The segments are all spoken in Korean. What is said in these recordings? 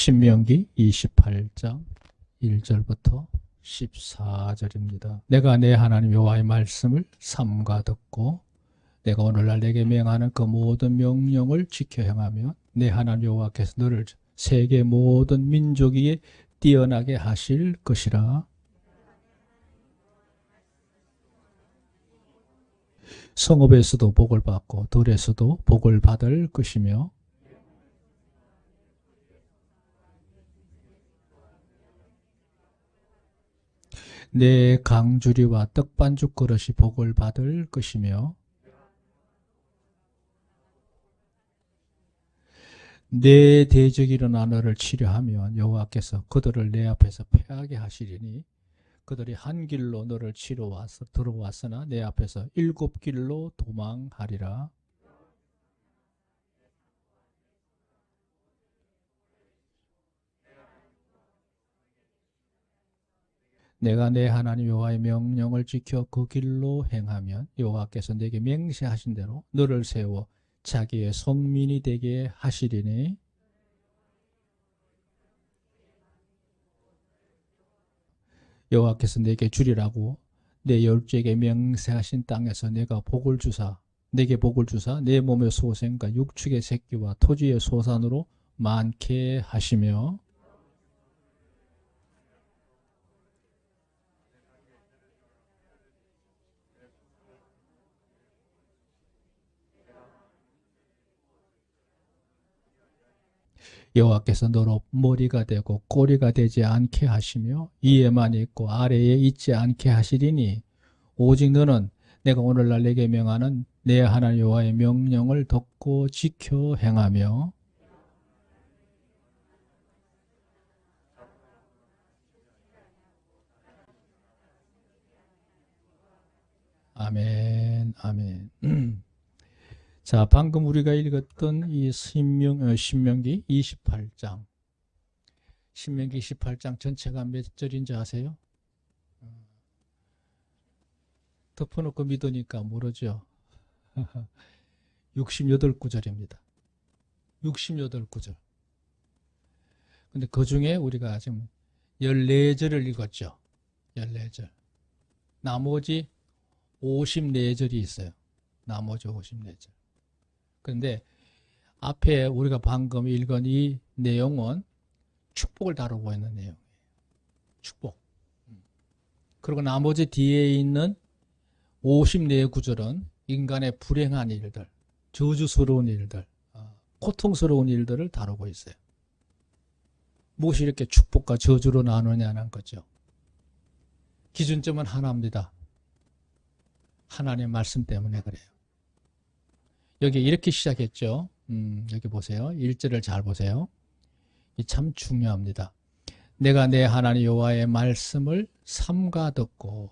신명기 28장 1절부터 14절입니다. 내가 내 하나님 여호와의 말씀을 삼가 듣고 내가 오늘날 내게 명하는 그 모든 명령을 지켜 행하면 내 하나님 여호와께서 너를 세계 모든 민족 위에 뛰어나게 하실 것이라. 성읍에서도 복을 받고 들에서도 복을 받을 것이며 내 강주리와 떡반죽 그릇이 복을 받을 것이며 내 대적이 일어나 너를 치려하면 여호와께서 그들을 내 앞에서 패하게 하시리니 그들이 한 길로 너를 치러 들어왔으나 내 앞에서 7길로 도망하리라. 내가 내 하나님 여호와의 명령을 지켜 그 길로 행하면 여호와께서 내게 맹세하신 대로 너를 세워 자기의 성민이 되게 하시리니 여호와께서 내게 주리라고 내 열조에게 맹세하신 땅에서 내가 내게 복을 주사 내 몸의 소생과 육축의 새끼와 토지의 소산으로 많게 하시며 여호와께서 너로 머리가 되고 꼬리가 되지 않게 하시며 위에만 있고 아래에 있지 않게 하시리니 오직 너는 내가 오늘날 내게 명하는 내 하나님 여호와의 명령을 듣고 지켜 행하며 아멘, 아멘. 자, 방금 우리가 읽었던 이 신명기 28장. 신명기 28장 전체가 몇 절인지 아세요? 덮어놓고 믿으니까 모르죠. 68구절입니다. 68구절. 근데 그 중에 우리가 지금 14절을 읽었죠. 14절. 나머지 54절이 있어요. 나머지 54절. 그런데 앞에 우리가 방금 읽은 이 내용은 축복을 다루고 있는 내용이에요. 축복. 그리고 나머지 뒤에 있는 54구절은 인간의 불행한 일들, 저주스러운 일들, 고통스러운 일들을 다루고 있어요. 무엇이 이렇게 축복과 저주로 나누냐는 거죠. 기준점은 하나입니다. 하나님의 말씀 때문에 그래요. 여기 이렇게 시작했죠. 여기 보세요. 1절을 잘 보세요. 이 참 중요합니다. 내가 내 하나님 여호와의 말씀을 삼가 듣고,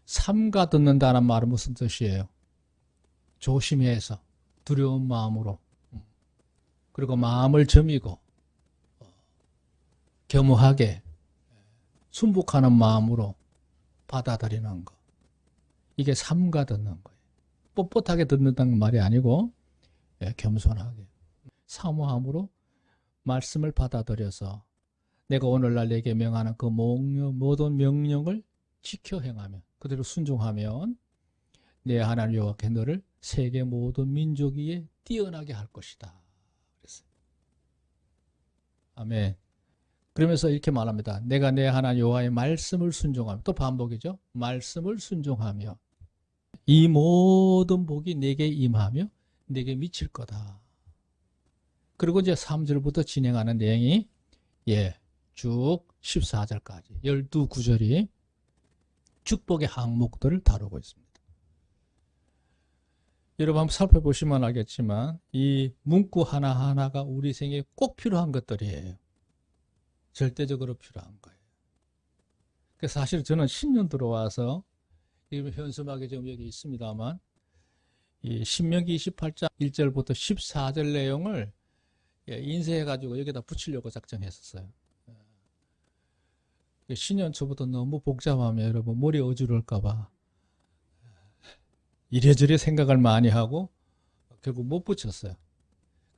삼가 듣는다는 말은 무슨 뜻이에요? 조심해서 두려운 마음으로, 그리고 마음을 저미고 겸허하게 순복하는 마음으로 받아들이는 것. 이게 삼가 듣는 거예요. 뻣뻣하게 듣는다는 말이 아니고 겸손하게 사모함으로 말씀을 받아들여서 내가 오늘날 내게 명하는 그 모든 명령을 지켜 행하면, 그대로 순종하면 내 하나님 여호와께 너를 세계 모든 민족 위에 뛰어나게 할 것이다. 그랬어요. 아멘. 그러면서 이렇게 말합니다. 내가 내 하나님 여호와의 말씀을 순종하며, 또 반복이죠. 말씀을 순종하며 이 모든 복이 내게 임하며 내게 미칠 거다. 그리고 이제 3절부터 진행하는 내용이 쭉 14절까지 12구절이 축복의 항목들을 다루고 있습니다. 여러분 한번 살펴보시면 알겠지만 이 문구 하나하나가 우리 생에 꼭 필요한 것들이에요. 절대적으로 필요한 거예요. 그래서 사실 저는 10년 들어와서 현수막이 지금 여기 있습니다만 이 신명기 28장 1절부터 14절 내용을 인쇄해가지고 여기다 붙이려고 작정했었어요. 신년 초부터 너무 복잡하면 여러분 머리 어지러울까봐 이래저래 생각을 많이 하고 결국 못 붙였어요.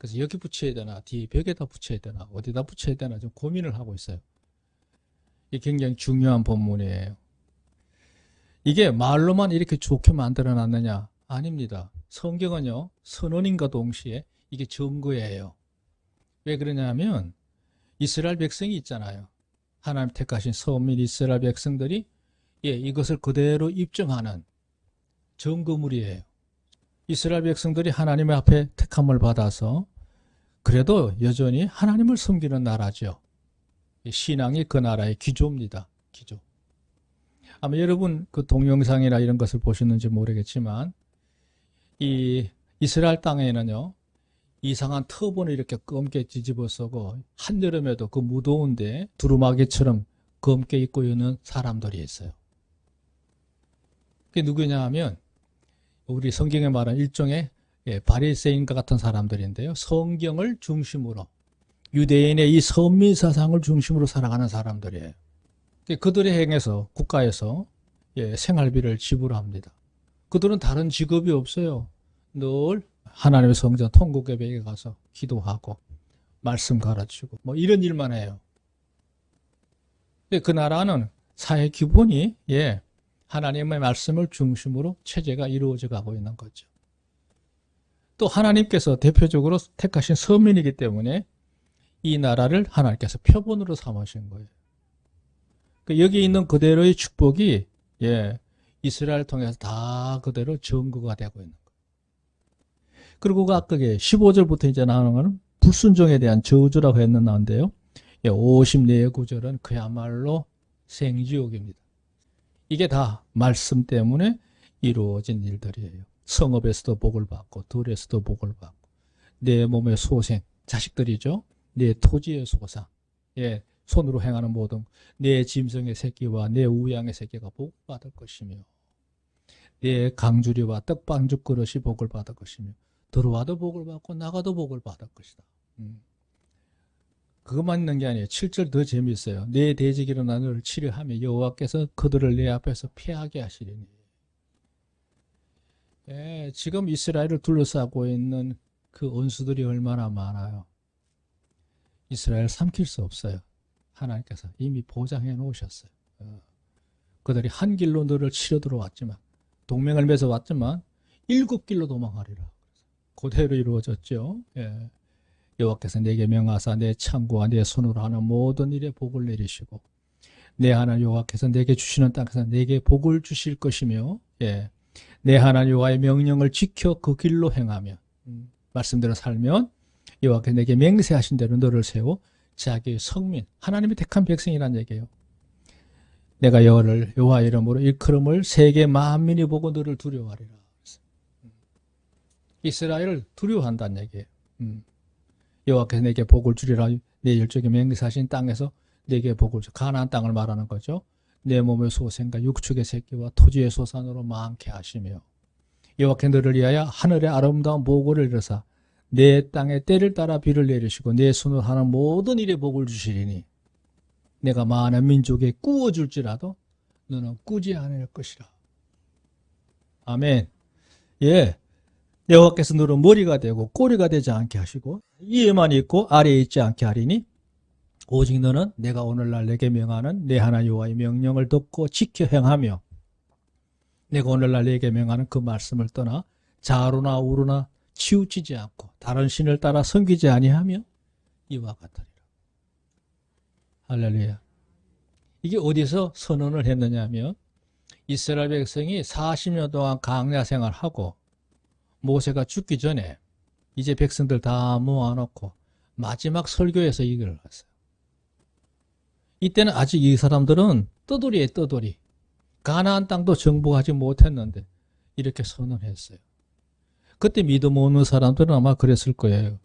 그래서 여기 붙여야 되나, 뒤에 벽에다 붙여야 되나, 어디다 붙여야 되나 좀 고민을 하고 있어요. 이게 굉장히 중요한 본문이에요. 이게 말로만 이렇게 좋게 만들어 놨느냐? 아닙니다. 성경은요, 선언인과 동시에 이게 증거예요. 왜 그러냐면 이스라엘 백성이 있잖아요. 하나님 택하신 선민 이스라엘 백성들이 이것을 그대로 입증하는 증거물이에요. 이스라엘 백성들이 하나님의 앞에 택함을 받아서 그래도 여전히 하나님을 섬기는 나라죠. 신앙이 그 나라의 기조입니다. 기조. 아마 여러분 그 동영상이나 이런 것을 보셨는지 모르겠지만 이 이스라엘 땅에는요, 이상한 터본을 이렇게 검게 뒤집어 쓰고 한여름에도 그 무더운데 두루마기처럼 검게 입고 있는 사람들이 있어요. 그게 누구냐 하면 우리 성경에 말한 일종의 바리새인과 같은 사람들인데요. 성경을 중심으로 유대인의 이 선민사상을 중심으로 살아가는 사람들이에요. 그들의 행에서 국가에서 생활비를 지불합니다. 그들은 다른 직업이 없어요. 늘 하나님의 성전 통곡예배에 가서 기도하고 말씀 가르치고 뭐 이런 일만 해요. 그 나라는 사회 기본이 하나님의 말씀을 중심으로 체제가 이루어져 가고 있는 거죠. 또 하나님께서 대표적으로 택하신 서민이기 때문에 이 나라를 하나님께서 표본으로 삼으신 거예요. 여기 있는 그대로의 축복이 이스라엘을 통해서 다 그대로 증거가 되고 있는 거예요. 그리고 아까 15절부터 이제 나오는 것은 불순종에 대한 저주라고 했는데요. 54구절은 그야말로 생지옥입니다. 이게 다 말씀 때문에 이루어진 일들이에요. 성읍에서도 복을 받고 들에서도 복을 받고 내 몸의 소생, 자식들이죠. 내 토지의 소상, 손으로 행하는 모든 내 짐승의 새끼와 내 우양의 새끼가 복받을 것이며 내 강주리와 떡반죽 그릇이 복을 받을 것이며 들어와도 복을 받고 나가도 복을 받을 것이다. 그것만 있는 게 아니에요. 7절 더 재미있어요. 내 대적이로 나를 치료하며 여호와께서 그들을 내 앞에서 패하게 하시리니. 지금 이스라엘을 둘러싸고 있는 그 원수들이 얼마나 많아요. 이스라엘을 삼킬 수 없어요. 하나님께서 이미 보장해 놓으셨어요. 그들이 한 길로 너를 치러 들어왔지만 동맹을 맺어 왔지만 7길로 도망하리라. 그대로 이루어졌죠. 여호와께서 내게 명하사 내 창고와 내 손으로 하는 모든 일에 복을 내리시고 내 하나님 여호와께서 내게 주시는 땅에서 내게 복을 주실 것이며 내 하나님 여호와의 명령을 지켜 그 길로 행하며 말씀대로 살면 여호와께서 내게 맹세하신 대로 너를 세워 자기의 성민 하나님이 택한 백성이란 얘기예요. 내가 여호와 이름으로 일컬음을 세계 만민이 보고 너를 두려워하리라. 이스라엘을 두려워한다는 얘기예요. 여호와께서 내게 복을 주리라. 내 열조에게 맹세하신 땅에서 내게 복을 주. 가나안 땅을 말하는 거죠. 내 몸의 소생과 육축의 새끼와 토지의 소산으로 많게 하시며 여호와께서 너를 위하여 하늘의 아름다운 보고를 이루사 내 땅에 때를 따라 비를 내리시고 내 손으로 하는 모든 일에 복을 주시리니 내가 많은 민족에 꾸어줄지라도 너는 꾸지 않을 것이라. 아멘. 여호와께서 너를 머리가 되고 꼬리가 되지 않게 하시고 위에만 있고 아래에 있지 않게 하리니 오직 너는 내가 오늘날 내게 명하는 내 하나님 여호와의 명령을 듣고 지켜 행하며 내가 오늘날 내게 명하는 그 말씀을 떠나 자루나 우루나 치우치지 않고 다른 신을 따라 섬기지 아니하며 이와 같으리라. 할렐루야. 이게 어디서 선언을 했느냐 하면 이스라엘 백성이 40년 동안 광야 생활하고 모세가 죽기 전에 이제 백성들 다 모아놓고 마지막 설교에서 이걸 했어요. 이때는 아직 이 사람들은 떠돌이에요. 떠돌이. 가나안 땅도 정복하지 못했는데 이렇게 선언했어요. 그때 믿음 없는 사람들은 아마 그랬을 거예요.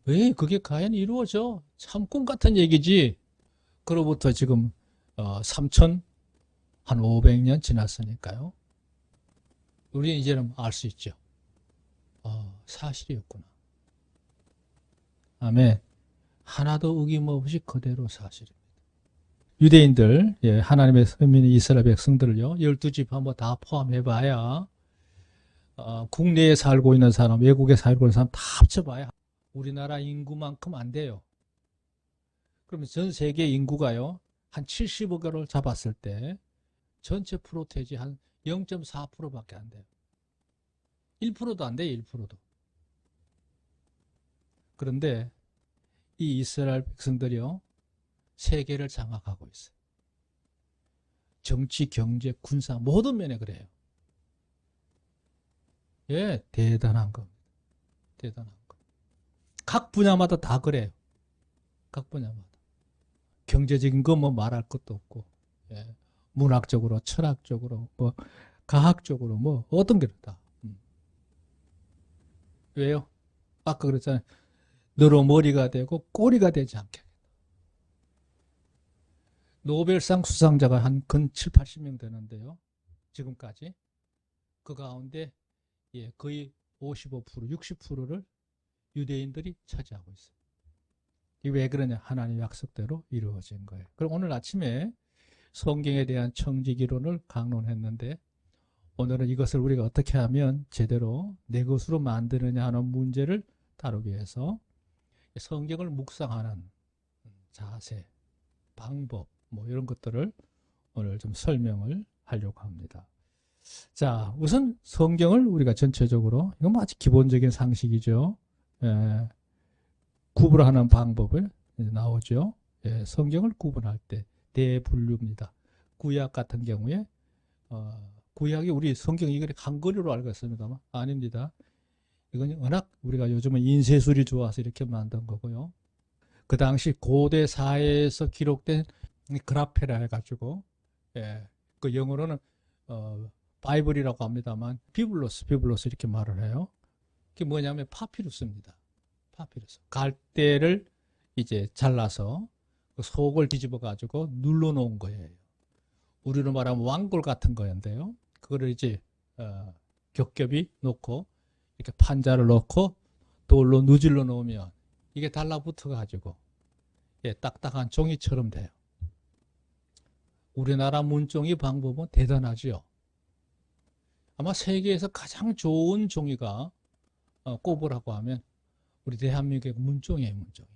왜 그게 과연 이루어져? 참 꿈 같은 얘기지. 그로부터 지금 3,500년 지났으니까요. 우리는 이제는 알 수 있죠. 사실이었구나. 아멘. 하나도 어김없이 그대로 사실입니다. 유대인들, 하나님의 선민 이스라엘 백성들을요, 12집 한번 다 포함해봐야 국내에 살고 있는 사람, 외국에 살고 있는 사람 다 합쳐봐야 우리나라 인구만큼 안 돼요. 그러면 전 세계 인구가요, 한 70억을 잡았을 때 전체 프로테이지 한 0.4%밖에 안 돼요. 1%도 안 돼요, 1%도. 그런데 이 이스라엘 백성들이요, 세계를 장악하고 있어요. 정치, 경제, 군사 모든 면에 그래요. 예, 대단한 겁니다. 대단한 거. 각 분야마다 다 그래요. 각 분야마다. 경제적인 거 뭐 말할 것도 없고, 예. 문학적으로, 철학적으로, 뭐 과학적으로 뭐 어떤 게 다. 왜요? 아까 그랬잖아요. 너로 머리가 되고 꼬리가 되지 않게. 노벨상 수상자가 한 근 7, 80명 되는데요. 지금까지. 그 가운데 예, 거의 55%, 60%를 유대인들이 차지하고 있어요. 이게 왜 그러냐? 하나님의 약속대로 이루어진 거예요. 그럼 오늘 아침에 성경에 대한 청지기론을 강론했는데, 오늘은 이것을 우리가 어떻게 하면 제대로 내 것으로 만드느냐 하는 문제를 다루기 위해서 성경을 묵상하는 자세, 방법, 뭐 이런 것들을 오늘 좀 설명을 하려고 합니다. 자, 우선 성경을 우리가 전체적으로, 이건 아주 기본적인 상식이죠. 구분하는 방법을 나오죠. 예, 성경을 구분할 때 대분류입니다. 구약 같은 경우에 구약이 우리 성경이 이걸 한글로 알고 있습니다만 아닙니다. 이건 워낙 우리가 요즘은 인쇄술이 좋아서 이렇게 만든 거고요. 그 당시 고대 사회에서 기록된 그라페라 해가지고, 예, 그 영어로는 바이블이라고 합니다만 비블로스 이렇게 말을 해요. 그게 뭐냐면 파피루스입니다. 파피루스. 갈대를 이제 잘라서 그 속을 뒤집어 가지고 눌러 놓은 거예요. 우리로 말하면 왕골 같은 거였는데요. 그거를 이제 겹겹이 놓고 이렇게 판자를 넣고 돌로 누질러 놓으면 이게 달라붙어 가지고, 예, 딱딱한 종이처럼 돼요. 우리나라 문종이 방법은 대단하지요. 아마 세계에서 가장 좋은 종이가 꼽으라고 하면 우리 대한민국의 문종이에요, 문종이.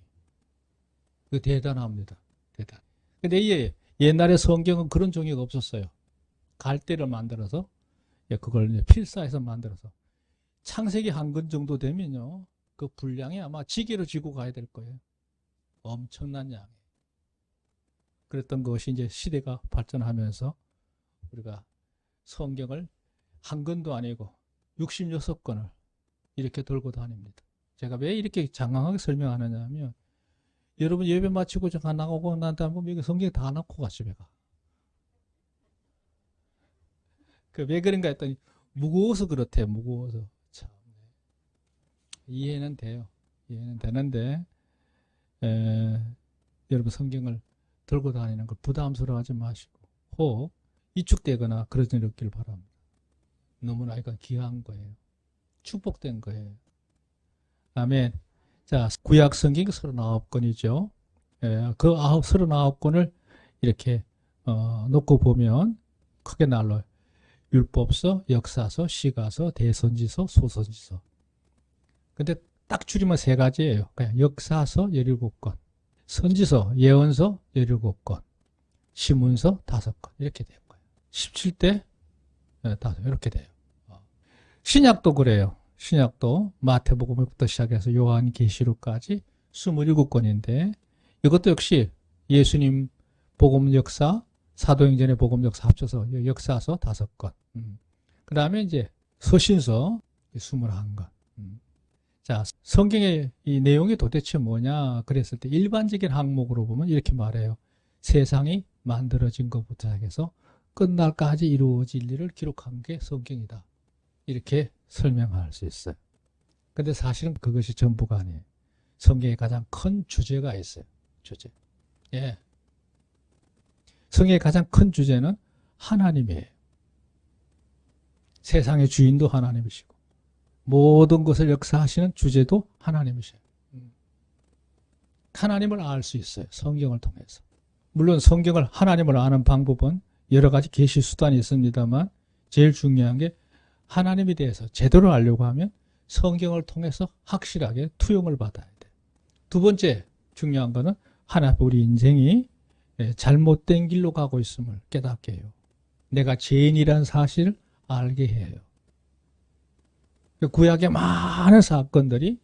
그 대단합니다. 대단. 근데 옛날에 성경은 그런 종이가 없었어요. 갈대를 만들어서, 예, 그걸 이제 필사해서 만들어서 창세기 한 권 정도 되면요, 그 분량이 아마 지게로 지고 가야 될 거예요. 엄청난 양이. 그랬던 것이 이제 시대가 발전하면서 우리가 성경을 한 권도 아니고 66권을 이렇게 들고 다닙니다. 제가 왜 이렇게 장황하게 설명하느냐 하면, 여러분 예배 마치고 잠깐 나가고 난 다음에 여기 성경 다 놓고 가, 집에 가. 왜 그런가 했더니 무거워서 그렇대요. 무거워서. 참, 이해는 돼요. 이해는 되는데 여러분 성경을 들고 다니는 걸 부담스러워하지 마시고 혹 위축되거나 그러지 않기를 바랍니다. 너무나 이건 귀한 거예요. 축복된 거예요. 아멘. 자, 구약 성경이 39권이죠. 예, 그 39권을 이렇게 놓고 보면 크게 나눠요. 율법서, 역사서, 시가서, 대선지서, 소선지서. 근데 딱 줄이면 세 가지예요. 그냥 역사서 17권, 선지서, 예언서 17권, 시문서 5권 이렇게 된 거예요. 17대 5 이렇게 돼요. 신약도 그래요. 신약도 마태복음부터 시작해서 요한계시록까지 27권인데 이것도 역시 예수님 복음 역사, 사도행전의 복음 역사 합쳐서 역사서 5권. 그 다음에 이제 서신서 21권. 자, 성경의 이 내용이 도대체 뭐냐 그랬을 때 일반적인 항목으로 보면 이렇게 말해요. 세상이 만들어진 것부터 시작해서 끝날까지 이루어질 일을 기록한 게 성경이다. 이렇게 설명할 수 있어요. 근데 사실은 그것이 전부가 아니에요. 성경에 가장 큰 주제가 있어요. 주제. 예. 성경의 가장 큰 주제는 하나님이에요. 세상의 주인도 하나님이시고 모든 것을 역사하시는 주제도 하나님이셔요. 하나님을 알 수 있어요. 성경을 통해서. 물론 성경을 하나님을 아는 방법은 여러 가지 계시 수단이 있습니다만 제일 중요한 게 하나님에 대해서 제대로 알려고 하면 성경을 통해서 확실하게 투영을 받아야 돼. 두 번째 중요한 거는 하나님 우리 인생이 잘못된 길로 가고 있음을 깨닫게 해요. 내가 죄인이라는 사실을 알게 해요. 구약의 많은 사건들이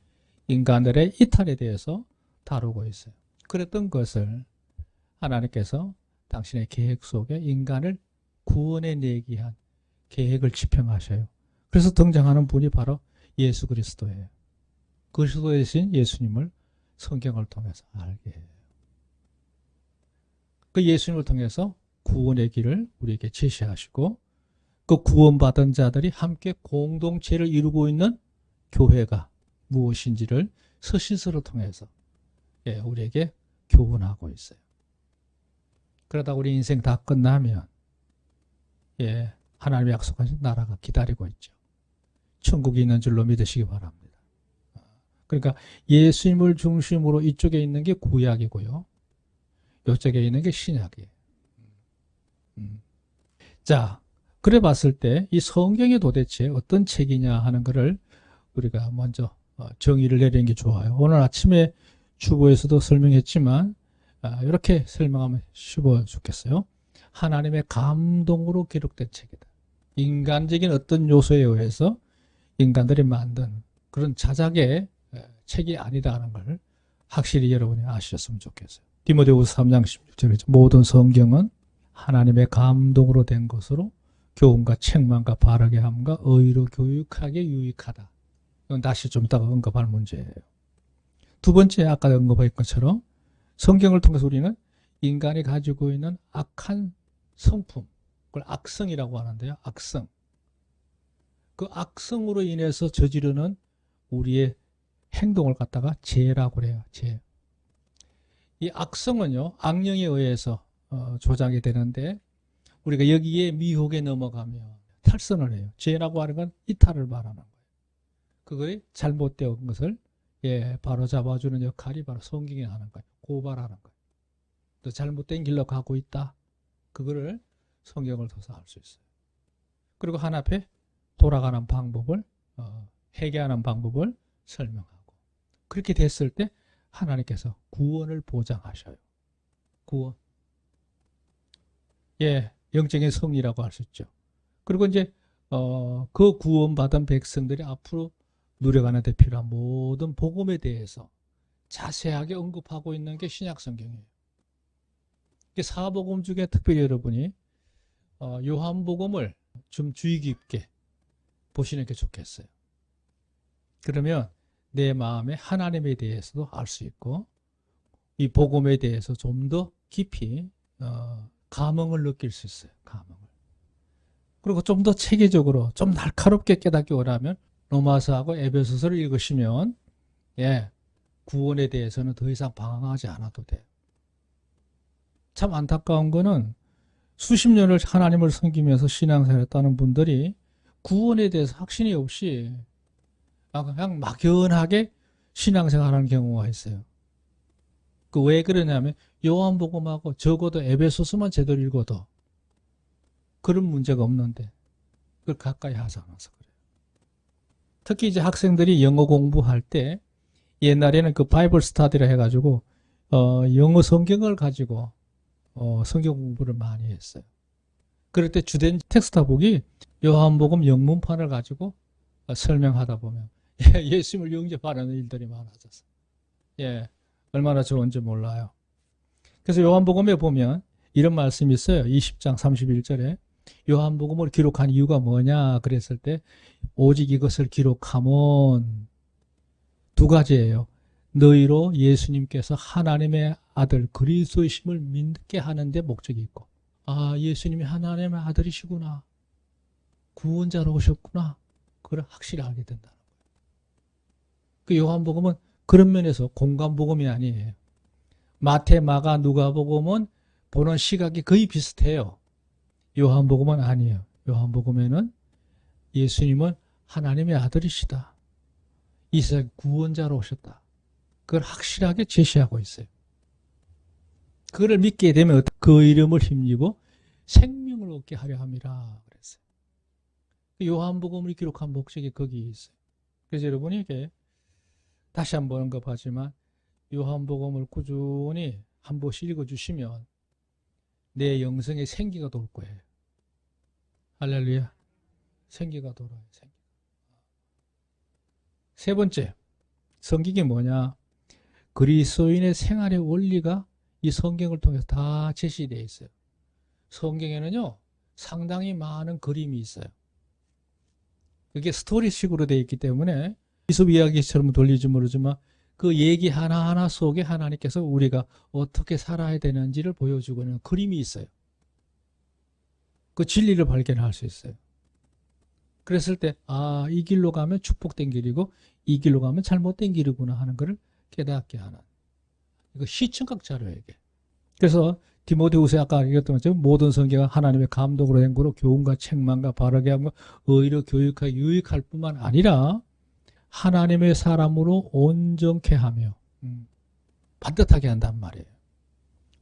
인간들의 이탈에 대해서 다루고 있어요. 그랬던 것을 하나님께서 당신의 계획 속에 인간을 구원해 내기 위한 계획을 집행하셔요. 그래서 등장하는 분이 바로 예수 그리스도예요. 그리스도 대신 예수님을 성경을 통해서 알게 해요. 그 예수님을 통해서 구원의 길을 우리에게 제시하시고 그 구원받은 자들이 함께 공동체를 이루고 있는 교회가 무엇인지를 서신서를 통해서 우리에게 교훈하고 있어요. 그러다 우리 인생 다 끝나면 하나님이 약속하신 나라가 기다리고 있죠. 천국이 있는 줄로 믿으시기 바랍니다. 그러니까 예수님을 중심으로 이쪽에 있는 게 구약이고요. 이쪽에 있는 게 신약이에요. 자, 그래 봤을 때 이 성경이 도대체 어떤 책이냐 하는 것을 우리가 먼저 정의를 내리는 게 좋아요. 오늘 아침에 주보에서도 설명했지만 이렇게 설명하면 쉽어 죽겠어요. 하나님의 감동으로 기록된 책이다. 인간적인 어떤 요소에 의해서 인간들이 만든 그런 자작의 책이 아니다라는 걸 확실히 여러분이 아셨으면 좋겠어요. 디모데후서 3장 16절에 모든 성경은 하나님의 감동으로 된 것으로 교훈과 책망과 바르게 함과 의로 교육하게 유익하다. 이건 다시 좀 이따가 언급할 문제예요. 두 번째 아까 언급한 것처럼 성경을 통해서 우리는 인간이 가지고 있는 악한 성품, 그걸 악성이라고 하는데요. 악성. 그 악성으로 인해서 저지르는 우리의 행동을 갖다가 죄라고 그래요. 죄. 이 악성은요, 악령에 의해서 조작이 되는데 우리가 여기에 미혹에 넘어가면 탈선을 해요. 죄라고 하는 건 이탈을 말하는 거예요. 그거에 잘못된 것을 바로 잡아주는 역할이 바로 성경이 하는 거예요. 고발하는 거예요. 또 잘못된 길로 가고 있다. 그거를 성경을 통해서 알 수 있어요. 그리고 하나 앞에 돌아가는 방법을 회개하는 방법을 설명하고 그렇게 됐을 때 하나님께서 구원을 보장하셔요. 구원. 영적인 승리라고 할 수 있죠. 그리고 이제 그 구원받은 백성들이 앞으로 누려가는 데 필요한 모든 복음에 대해서 자세하게 언급하고 있는 게 신약 성경이에요. 사복음 중에 특별히 여러분이 요한복음을 좀 주의 깊게 보시는 게 좋겠어요. 그러면 내 마음에 하나님에 대해서도 알 수 있고 이 복음에 대해서 좀 더 깊이 감흥을 느낄 수 있어요. 감흥을. 그리고 좀 더 체계적으로 좀 날카롭게 깨닫기 원하면 로마서하고 에베소서를 읽으시면 구원에 대해서는 더 이상 방황하지 않아도 돼요. 참 안타까운 거는 수십 년을 하나님을 섬기면서 신앙생활했다는 분들이 구원에 대해서 확신이 없이 그냥 막연하게 신앙생활하는 경우가 있어요. 그 왜 그러냐면 요한복음하고 적어도 에베소서만 제대로 읽어도 그런 문제가 없는데 그걸 가까이 하지 않아서 그래요. 특히 이제 학생들이 영어 공부할 때 옛날에는 그 바이블 스타디라 해가지고 영어 성경을 가지고 성경 공부를 많이 했어요. 그럴 때 주된 텍스트북이 요한복음 영문판을 가지고 설명하다 보면 예수님을 영접하는 일들이 많아졌어요. 얼마나 좋은지 몰라요. 그래서 요한복음에 보면 이런 말씀이 있어요. 20장 31절에 요한복음을 기록한 이유가 뭐냐 그랬을 때 오직 이것을 기록하면 두 가지예요. 너희로 예수님께서 하나님의 아들 그리스도이심을 믿게 하는 데 목적이 있고 예수님이 하나님의 아들이시구나. 구원자로 오셨구나. 그걸 확실히 알게 된다는 거예요. 그 요한복음은 그런 면에서 공간복음이 아니에요. 마태, 마가, 누가복음은 보는 시각이 거의 비슷해요. 요한복음은 아니에요. 요한복음에는 예수님은 하나님의 아들이시다. 이 세상 구원자로 오셨다. 그걸 확실하게 제시하고 있어요. 그걸 믿게 되면 그 이름을 힘입어 생명을 얻게 하려 함이라 그랬어요. 요한복음을 기록한 목적이 거기에 있어요. 그래서 여러분이 이게 다시 한번 언급하지만 요한복음을 꾸준히 한 번씩 읽어주시면 내 영성에 생기가 돌 거예요. 할렐루야. 생기가 돌아요. 생기. 세 번째, 성경이 뭐냐? 그리스도인의 생활의 원리가 이 성경을 통해서 다 제시되어 있어요. 성경에는요, 상당히 많은 그림이 있어요. 그게 스토리식으로 되어 있기 때문에 이솝 이야기처럼 돌리지 모르지만 그 얘기 하나하나 속에 하나님께서 우리가 어떻게 살아야 되는지를 보여주고 있는 그림이 있어요. 그 진리를 발견할 수 있어요. 그랬을 때, 아, 이 길로 가면 축복된 길이고 이 길로 가면 잘못된 길이구나 하는 것을 깨닫게 하는. 이거 시청각 자료예요, 이게. 그래서 디모데후서에 아까 얘기했던 것처럼 모든 성경은 하나님의 감독으로 된 거로 교훈과 책망과 바르게 함과 의로 교육하여 유익할 뿐만 아니라 하나님의 사람으로 온전케 하며 반듯하게 한단 말이에요.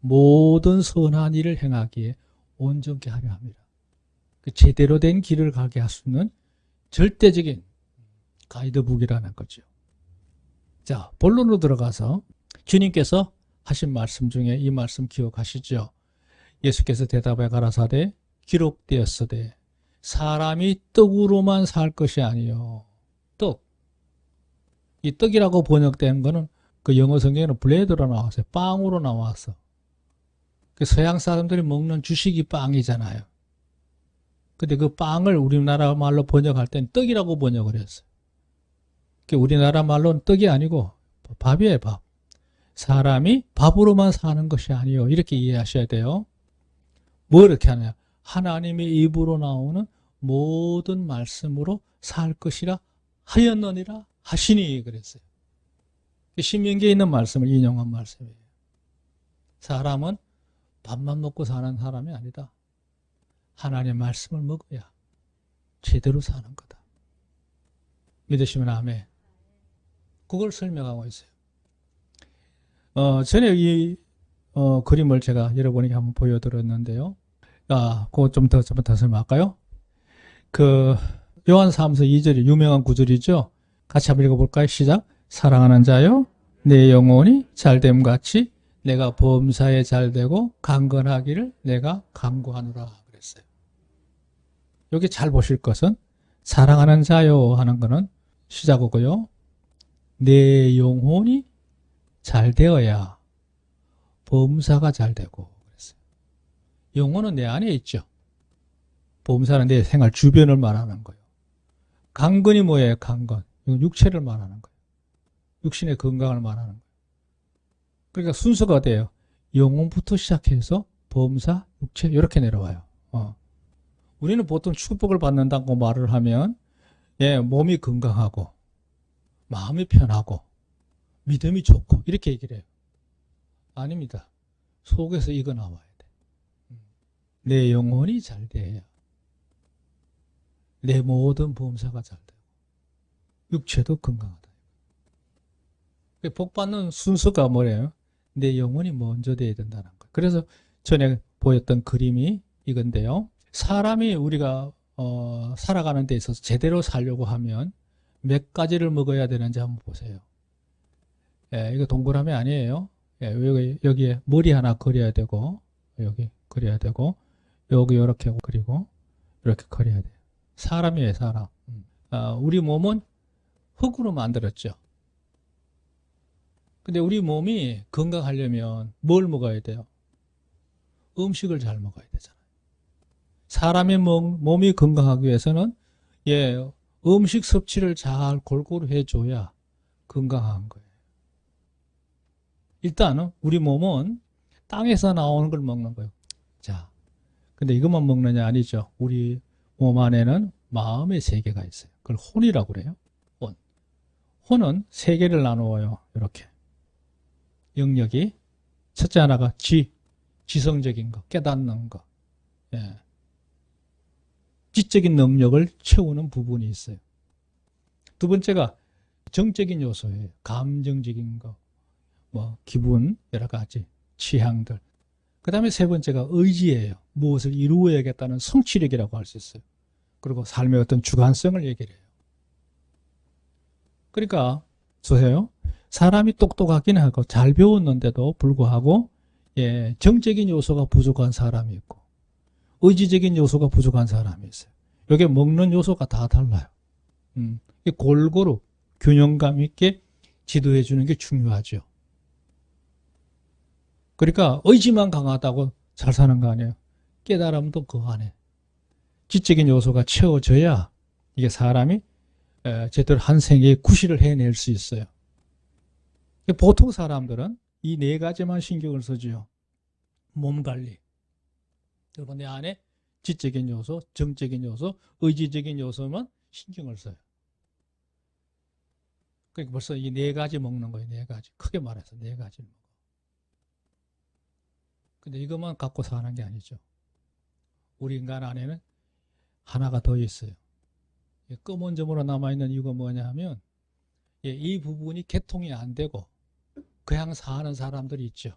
모든 선한 일을 행하기에 온전케 하려 합니다. 제대로 된 길을 가게 할 수 있는 절대적인 가이드북이라는 거죠. 자, 본론으로 들어가서 주님께서 하신 말씀 중에 이 말씀 기억하시죠? 예수께서 대답하여 가라사대 기록되었으되 사람이 떡으로만 살 것이 아니요. 떡. 이 떡이라고 번역된 거는 그 영어 성경에는 브레드로 나왔어요. 빵으로 나왔어. 그 서양 사람들이 먹는 주식이 빵이잖아요. 근데 그 빵을 우리나라 말로 번역할 땐 떡이라고 번역을 했어요. 우리나라 말로는 떡이 아니고 밥이에요, 밥. 사람이 밥으로만 사는 것이 아니요. 이렇게 이해하셔야 돼요. 뭐 이렇게 하냐? 하나님의 입으로 나오는 모든 말씀으로 살 것이라 하였느니라 하시니 그랬어요. 신명기에 있는 말씀을 인용한 말씀이에요. 사람은 밥만 먹고 사는 사람이 아니다. 하나님의 말씀을 먹어야 제대로 사는 거다. 믿으시면 아멘. 그걸 설명하고 있어요. 전에 이 그림을 제가 여러분에게 한번 보여드렸는데요. 그거 좀 더 설명할까요? 그 요한사무서 2절이 유명한 구절이죠. 같이 한번 읽어볼까요? 시작. 사랑하는 자여, 내 영혼이 잘됨 같이 내가 범사에 잘되고 강건하기를 내가 간구하노라 그랬어요. 여기 잘 보실 것은 사랑하는 자여 하는 것은 시작이고요. 내 영혼이 잘 되어야 범사가 잘 되고 그랬어요. 영혼은 내 안에 있죠. 범사는 내 생활 주변을 말하는 거예요. 강건이 뭐예요? 강건. 이건 육체를 말하는 거예요. 육신의 건강을 말하는 거예요. 그러니까 순서가 돼요. 영혼부터 시작해서 범사, 육체 이렇게 내려와요. 우리는 보통 축복을 받는다고 말을 하면 몸이 건강하고 마음이 편하고 믿음이 좋고 이렇게 얘기를 해요. 아닙니다. 속에서 이거 나와야 돼. 내 영혼이 잘 돼야 내 모든 범사가 잘 되고 육체도 건강하다. 복 받는 순서가 뭐래요? 내 영혼이 먼저 돼야 된다는 거예요. 그래서 전에 보였던 그림이 이건데요. 사람이 우리가 살아가는 데 있어서 제대로 살려고 하면 몇 가지를 먹어야 되는지 한번 보세요. 이거 동그라미 아니에요. 여기에 머리 하나 그려야 되고 여기 그려야 되고 여기 이렇게 그리고 이렇게 그려야 돼요. 사람이에요, 사람. 우리 몸은 흙으로 만들었죠. 근데 우리 몸이 건강하려면 뭘 먹어야 돼요? 음식을 잘 먹어야 되잖아요. 사람의 몸이 건강하기 위해서는 음식 섭취를 잘 골고루 해줘야 건강한 거예요. 일단은 우리 몸은 땅에서 나오는 걸 먹는 거예요. 자, 근데 이것만 먹느냐? 아니죠. 우리 몸 안에는 마음의 세계가 있어요. 그걸 혼이라고 그래요. 혼. 혼은 세 개를 나누어요. 이렇게. 영역이 첫째 하나가 지성적인 거, 깨닫는 거. 지적인 능력을 채우는 부분이 있어요. 두 번째가 정적인 요소예요. 감정적인 거, 기분, 여러 가지, 취향들. 그 다음에 세 번째가 의지예요. 무엇을 이루어야겠다는 성취력이라고 할 수 있어요. 그리고 삶의 어떤 주관성을 얘기를 해요. 그러니까 보세요. 사람이 똑똑하긴 하고 잘 배웠는데도 불구하고 예, 정적인 요소가 부족한 사람이 있고 의지적인 요소가 부족한 사람이 있어요. 이게 먹는 요소가 다 달라요. 골고루 균형감 있게 지도해 주는 게 중요하죠. 그러니까 의지만 강하다고 잘 사는 거 아니에요. 깨달음도 그 안에 지적인 요소가 채워져야 이게 사람이 제대로 한 생애에 구실을 해낼 수 있어요. 보통 사람들은 이 네 가지만 신경을 쓰죠. 몸 관리. 여러분 내 안에 지적인 요소, 정적인 요소, 의지적인 요소만 신경을 써요. 그러니까 벌써 이 네 가지 먹는 거예요. 네 가지. 크게 말해서 네 가지 먹어. 근데 이것만 갖고 사는 게 아니죠. 우리 인간 안에는 하나가 더 있어요. 검은 점으로 남아있는 이유가 뭐냐 하면 이 부분이 개통이 안 되고 그냥 사는 사람들이 있죠.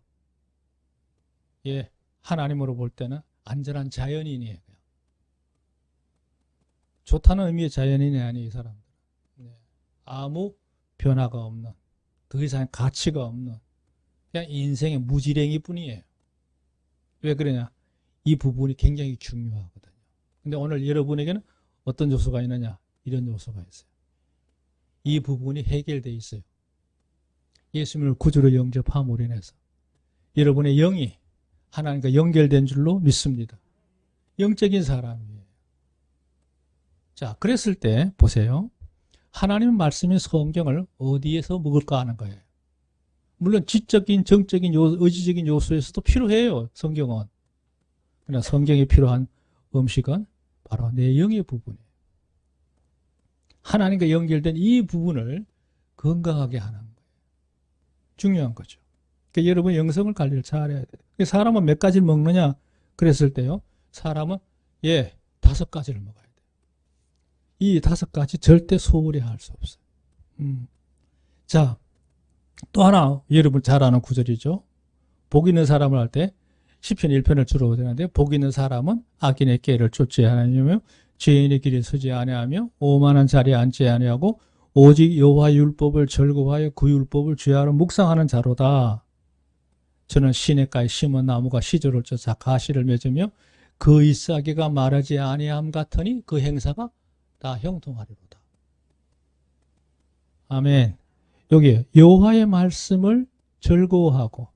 예, 하나님으로 볼 때는 안전한 자연인이에요. 좋다는 의미의 자연인이 아니에요, 이 사람들. 네. 아무 변화가 없는, 더 이상 가치가 없는, 그냥 인생의 무지랭이 뿐이에요. 왜 그러냐? 이 부분이 굉장히 중요하거든요. 근데 오늘 여러분에게는 어떤 요소가 있느냐? 이런 요소가 있어요. 이 부분이 해결되어 있어요. 예수님을 구주로 영접함으로 인해서 여러분의 영이 하나님과 연결된 줄로 믿습니다. 영적인 사람이에요. 자, 그랬을 때 보세요. 하나님의 말씀인 성경을 어디에서 먹을까 하는 거예요. 물론 지적인, 정적인, 의지적인 요소에서도 필요해요. 성경은. 그러나 성경이 필요한 음식은 바로 내 영의 부분이에요. 하나님과 연결된 이 부분을 건강하게 하는 거예요. 중요한 거죠. 그러니까 여러분 영성을 관리를 잘해야 돼요. 사람은 몇 가지를 먹느냐 그랬을 때요. 사람은 5가지를 먹어야 돼요. 이 5가지 절대 소홀히 할 수 없어요. 자, 또 하나 여러분 잘 아는 구절이죠. 복 있는 사람을 할 때 시편 1편을 주로 되는데 복 있는 사람은 악인의 꾀를 쫓지 아니하며 죄인의 길에 서지 아니하며 오만한 자리에 앉지 아니하고 오직 여호와의 율법을 즐거워하여 그 율법을 주야로 묵상하는 자로다. 저는 시냇가에 심은 나무가 시조를 쫓아 가시를 맺으며 그 잎사귀가 마르지 아니함 같으니 그 행사가 다 형통하리로다. 아멘. 여기 여호와의 말씀을 즐거워하고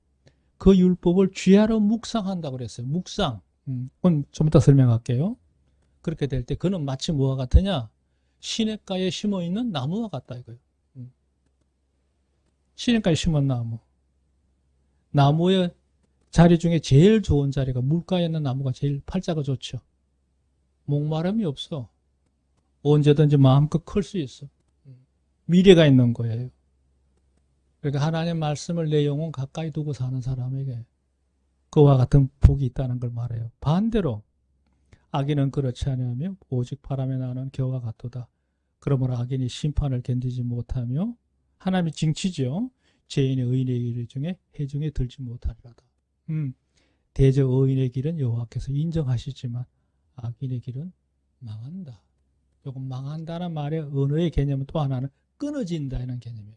그 율법을 주야로 묵상한다고 그랬어요. 묵상. 그건 좀 이따 설명할게요. 그렇게 될 때 그는 마치 뭐와 같으냐? 시냇가에 심어 있는 나무와 같다 이거예요. 시냇가에 심은 나무. 나무의 자리 중에 제일 좋은 자리가 물가에 있는 나무가 제일 팔자가 좋죠. 목마름이 없어. 언제든지 마음껏 클 수 있어. 미래가 있는 거예요. 그러니까 하나님의 말씀을 내 영혼 가까이 두고 사는 사람에게 그와 같은 복이 있다는 걸 말해요. 반대로 악인은 그렇지 않으며 오직 바람에 나는 겨와 같도다. 그러므로 악인이 심판을 견디지 못하며 하나님이 징치죠. 죄인의 의인의 길 중에 해중에 들지 못하리라다. 대저 의인의 길은 여호와께서 인정하시지만 악인의 길은 망한다. 요건 망한다는 말의 언어의 개념은 또 하나는 끊어진다는 개념이에요.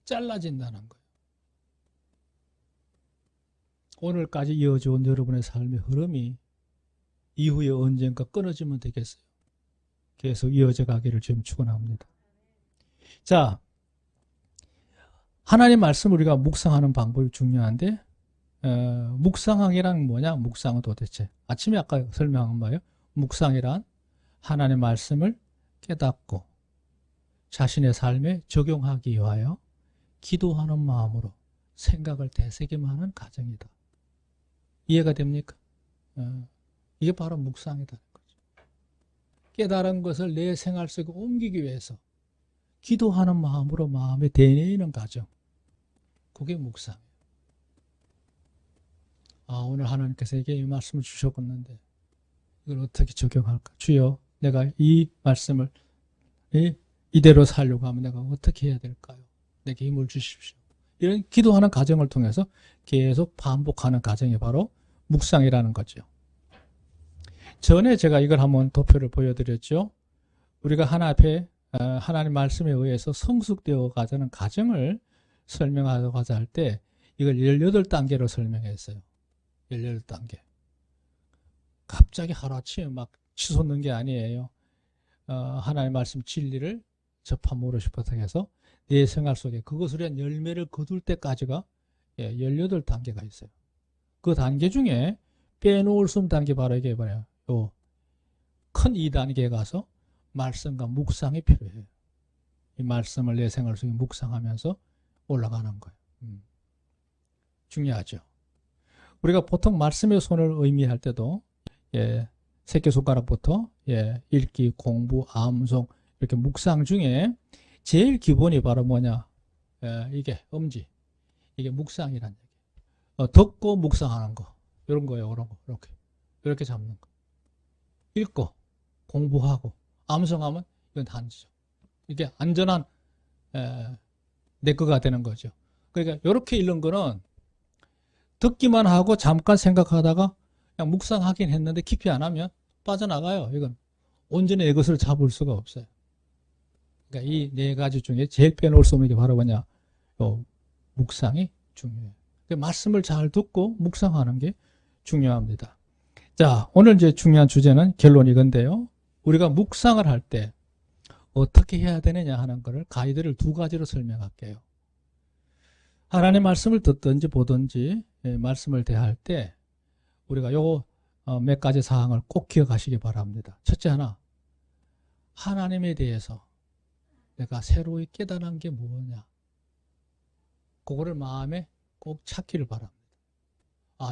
잘라진다는 거예요. 오늘까지 이어져 온 여러분의 삶의 흐름이 이후에 언젠가 끊어지면 되겠어요. 계속 이어져 가기를 지금 축원합니다. 자, 하나님 말씀 우리가 묵상하는 방법이 중요한데 묵상하기란 뭐냐? 묵상은 도대체 아침에 아까 설명한 바예요. 묵상이란 하나님의 말씀을 깨닫고 자신의 삶에 적용하기 위하여 기도하는 마음으로 생각을 되새김하는 과정이다. 이해가 됩니까? 이게 바로 묵상이라는 거죠. 깨달은 것을 내 생활 속에 옮기기 위해서 기도하는 마음으로 마음에 되뇌이는 과정. 그게 묵상이에요. 오늘 하나님께서 에게 이 말씀을 주셨는데 이걸 어떻게 적용할까? 주여, 내가 이 말씀을 이대로 살려고 하면 내가 어떻게 해야 될까요? 내게 힘을 주십시오. 이런 기도하는 과정을 통해서 계속 반복하는 과정이 바로 묵상이라는 거죠. 전에 제가 이걸 한번 도표를 보여드렸죠. 우리가 하나 앞에 하나님 말씀에 의해서 성숙되어 가자는 과정을 설명하고자 할 때 이걸 18단계로 설명했어요. 18단계. 갑자기 하루아침에 막 치솟는 게 아니에요. 하나님 말씀 진리를 접함으로 싶어서 해서 내 생활 속에 그것을 위한 열매를 거둘 때까지가 18단계가 있어요. 그 단계 중에 빼놓을 수 없는 단계 바로 이게 뭐예요? 큰 2단계에 가서 말씀과 묵상이 필요해요. 이 말씀을 내 생활 속에 묵상하면서 올라가는 거예요. 중요하죠. 우리가 보통 말씀의 손을 의미할 때도 새끼손가락부터 읽기, 공부, 암송 이렇게 묵상 중에 제일 기본이 바로 뭐냐? 이게 엄지. 이게 묵상이란 얘기예요. 듣고 묵상하는 거. 이런 거예요. 이런 거. 이렇게 잡는 거. 읽고 공부하고 암송하면 이건 단지죠. 이게 안전한 내 거가 되는 거죠. 그러니까 이렇게 읽는 거는 듣기만 하고 잠깐 생각하다가 그냥 묵상하긴 했는데 깊이 안 하면 빠져나가요. 이건 온전히 이것을 잡을 수가 없어요. 그러니까 이 네 가지 중에 제일 빼놓을 수 없는 게 바로 뭐냐? 묵상이 중요해요. 그러니까 말씀을 잘 듣고 묵상하는 게 중요합니다. 자, 오늘 이제 중요한 주제는 결론이 이건데요. 우리가 묵상을 할 때 어떻게 해야 되느냐 하는 것을 가이드를 2가지로 설명할게요. 하나님의 말씀을 듣든지 보든지 말씀을 대할 때 우리가 요거 몇 가지 사항을 꼭 기억하시기 바랍니다. 첫째 하나, 하나님에 대해서 내가 새로이 깨달은 게 뭐냐, 그거를 마음에 꼭 찾기를 바랍니다.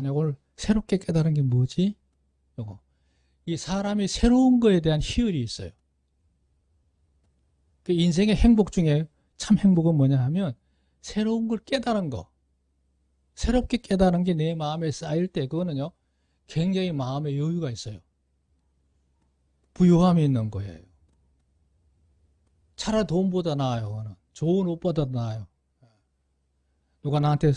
이걸 새롭게 깨달은 게 뭐지? 요거. 이 사람이 새로운 거에 대한 희열이 있어요. 그 인생의 행복 중에 참 행복은 뭐냐 하면 새로운 걸 깨달은 거, 새롭게 깨달은 게 내 마음에 쌓일 때 그거는요 굉장히 마음의 여유가 있어요. 부유함이 있는 거예요. 차라리 돈보다 나아요. 그거는. 좋은 옷보다 나아요. 누가 나한테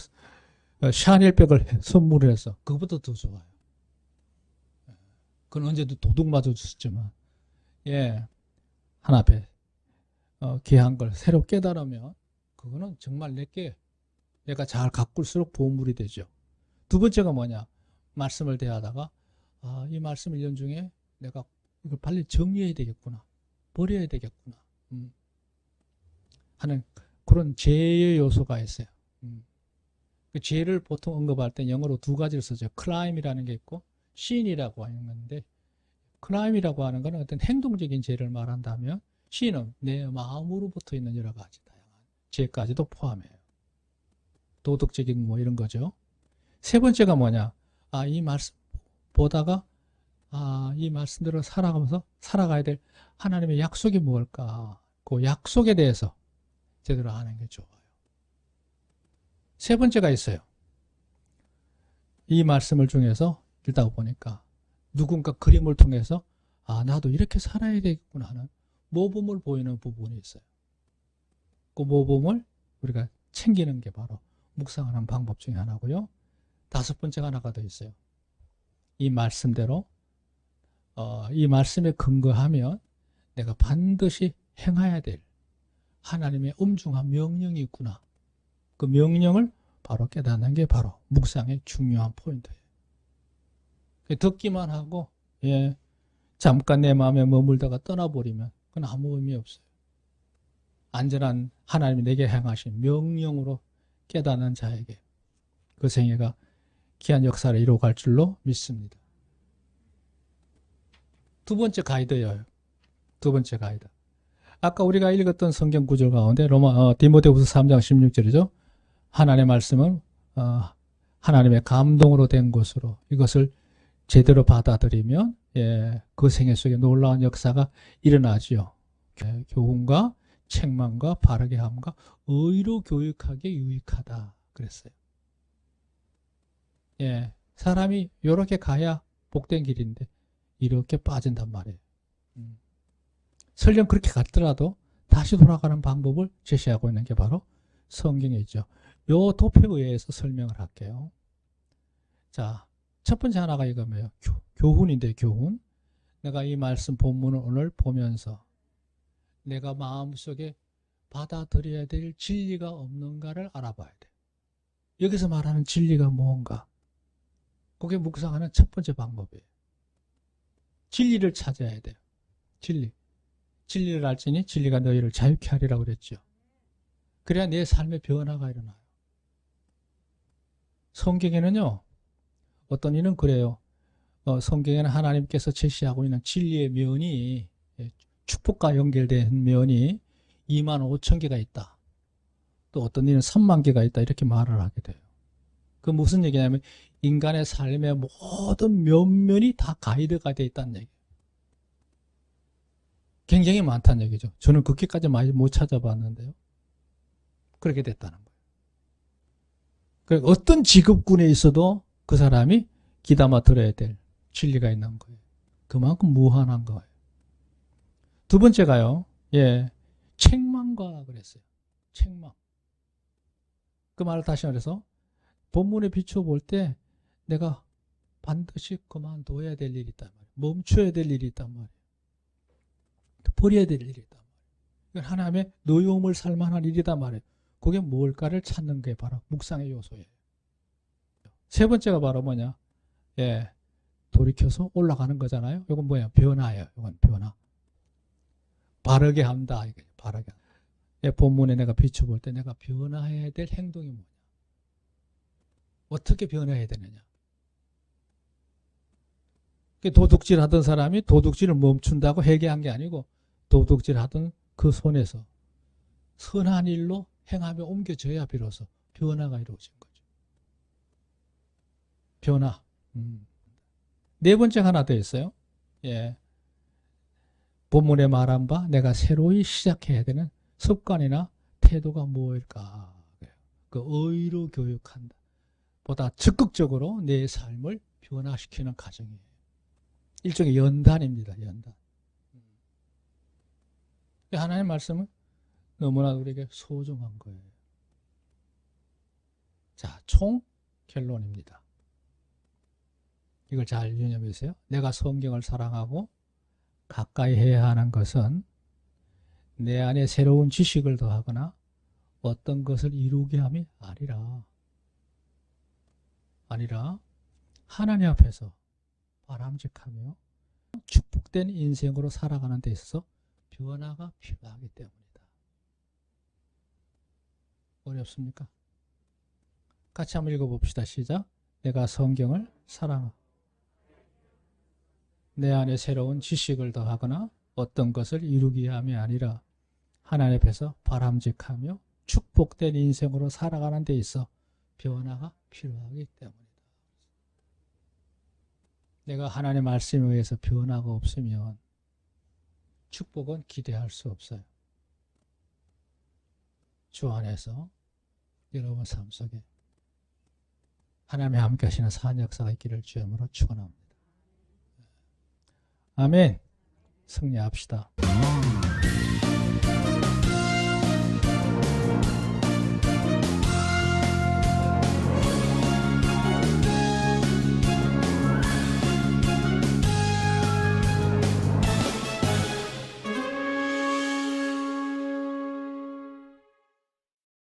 샤넬백을 선물을 해서 그것보다 더 좋아요. 그건 언제도 도둑 맞아줬지만 하나 앞에 귀한 걸 새로 깨달으면 그거는 정말 내가 잘 가꿀수록 보물이 되죠. 두 번째가 뭐냐? 말씀을 대하다가 이 말씀 1년 중에 내가 이걸 빨리 정리해야 되겠구나, 버려야 되겠구나 하는 그런 죄의 요소가 있어요. 그 죄를 보통 언급할 때 영어로 2가지를 쓰죠. 클라임이라는 게 있고 신이라고 하는 건데, 클라임이라고 하는 건 어떤 행동적인 죄를 말한다면 신은 내 마음으로부터 있는 여러 가지 다양한 죄까지도 포함해요. 도덕적인 뭐 이런 거죠. 세 번째가 뭐냐? 이 말씀 보다가 이 말씀대로 살아가면서 살아가야 될 하나님의 약속이 무엇일까? 그 약속에 대해서 제대로 아는 게 좋아요. 세 번째가 있어요. 이 말씀을 중에서 읽다 보니까 누군가 그림을 통해서 나도 이렇게 살아야 되겠구나 하는 모범을 보이는 부분이 있어요. 그 모범을 우리가 챙기는 게 바로 묵상하는 방법 중에 하나고요. 5번째가 하나가 더 있어요. 이 말씀대로 이 말씀에 근거하면 내가 반드시 행해야 될 하나님의 엄중한 명령이 있구나. 그 명령을 바로 깨닫는 게 바로 묵상의 중요한 포인트예요. 듣기만 하고 잠깐 내 마음에 머물다가 떠나버리면 그건 아무 의미 없어요. 안전한 하나님이 내게 행하신 명령으로 깨닫는 자에게 그 생애가 귀한 역사를 이루어갈 줄로 믿습니다. 두 번째 가이드예요. 두 번째 가이드. 아까 우리가 읽었던 성경 구절 가운데 디모데후서 3장 16절이죠. 하나님의 말씀은 하나님의 감동으로 된 것으로 이것을 제대로 받아들이면 그 생애 속에 놀라운 역사가 일어나지요. 교훈과 책망과 바르게 함과 의로 교육하기에 유익하다 그랬어요. 사람이 이렇게 가야 복된 길인데 이렇게 빠진단 말이에요. 설령 그렇게 갔더라도 다시 돌아가는 방법을 제시하고 있는 게 바로 성경에 있죠. 요 도표에 의해서 설명을 할게요. 자, 첫 번째 하나가 이거예요. 교훈인데 교훈. 내가 이 말씀 본문을 오늘 보면서 내가 마음속에 받아들여야 될 진리가 없는가를 알아봐야 돼. 여기서 말하는 진리가 뭔가? 그게 묵상하는 첫 번째 방법이에요. 진리를 찾아야 돼요. 진리. 진리를 알지니 진리가 너희를 자유케 하리라고 그랬죠. 그래야 내 삶의 변화가 일어나요. 성경에는요, 어떤 이는 그래요. 성경에는 하나님께서 제시하고 있는 진리의 면이, 축복과 연결된 면이 2만 5천 개가 있다. 또 어떤 이는 3만 개가 있다. 이렇게 말을 하게 돼요. 그 무슨 얘기냐면 인간의 삶의 모든 면면이 다 가이드가 되어 있다는 얘기예요. 굉장히 많다는 얘기죠. 저는 그렇게까지 많이 못 찾아봤는데요. 그렇게 됐다는 거예요. 그러니까 어떤 직업군에 있어도 그 사람이 귀담아 들어야 될 진리가 있는 거예요. 그만큼 무한한 거예요. 두 번째가요. 책망과 그랬어요. 책망. 그 말을 다시 말해서 본문에 비춰볼 때 내가 반드시 그만둬야 될 일이 있단 말이에요. 멈춰야 될 일이 있단 말이에요. 버려야 될 일이 있단 말이에요. 이건 하나님의 노여움을 살만한 일이단 말이에요. 그게 뭘까를 찾는 게 바로 묵상의 요소예요. 세 번째가 바로 뭐냐? 돌이켜서 올라가는 거잖아요. 이건 뭐야? 변화예요. 이건 변화. 바르게 한다. 이게 바르게 한다. 본문에 내가 비춰볼 때 내가 변화해야 될 행동이 뭐냐? 어떻게 변화해야 되느냐? 도둑질 하던 사람이 도둑질을 멈춘다고 회개한 게 아니고 도둑질 하던 그 손에서 선한 일로 행하며 옮겨져야 비로소 변화가 이루어진 거죠. 변화. 네 번째 하나 더 있어요. 본문에 말한 바 내가 새로이 시작해야 되는 습관이나 태도가 무엇일까? 그 의로 교육한다. 보다 적극적으로 내 삶을 변화시키는 과정이에요. 일종의 연단입니다. 연단. 하나님의 말씀은 너무나 우리에게 소중한 거예요. 자, 총 결론입니다. 이걸 잘 유념해 주세요. 내가 성경을 사랑하고 가까이 해야 하는 것은 내 안에 새로운 지식을 더하거나 어떤 것을 이루게 함이 아니라 하나님 앞에서 바람직하며 축복된 인생으로 살아가는 데 있어서 변화가 필요하기 때문이다. 어렵습니까? 같이 한번 읽어봅시다. 시작. 내가 성경을 사랑하고 내 안에 새로운 지식을 더하거나 어떤 것을 이루기 위함이 아니라 하나님 앞에서 바람직하며 축복된 인생으로 살아가는 데 있어 변화가 필요하기 때문이다. 내가 하나님의 말씀에 의해서 변화가 없으면 축복은 기대할 수 없어요. 주 안에서 여러분 삶 속에 하나님의 함께 하시는 산 역사가 있기를 주님으로 축원합니다. 아멘. 승리합시다.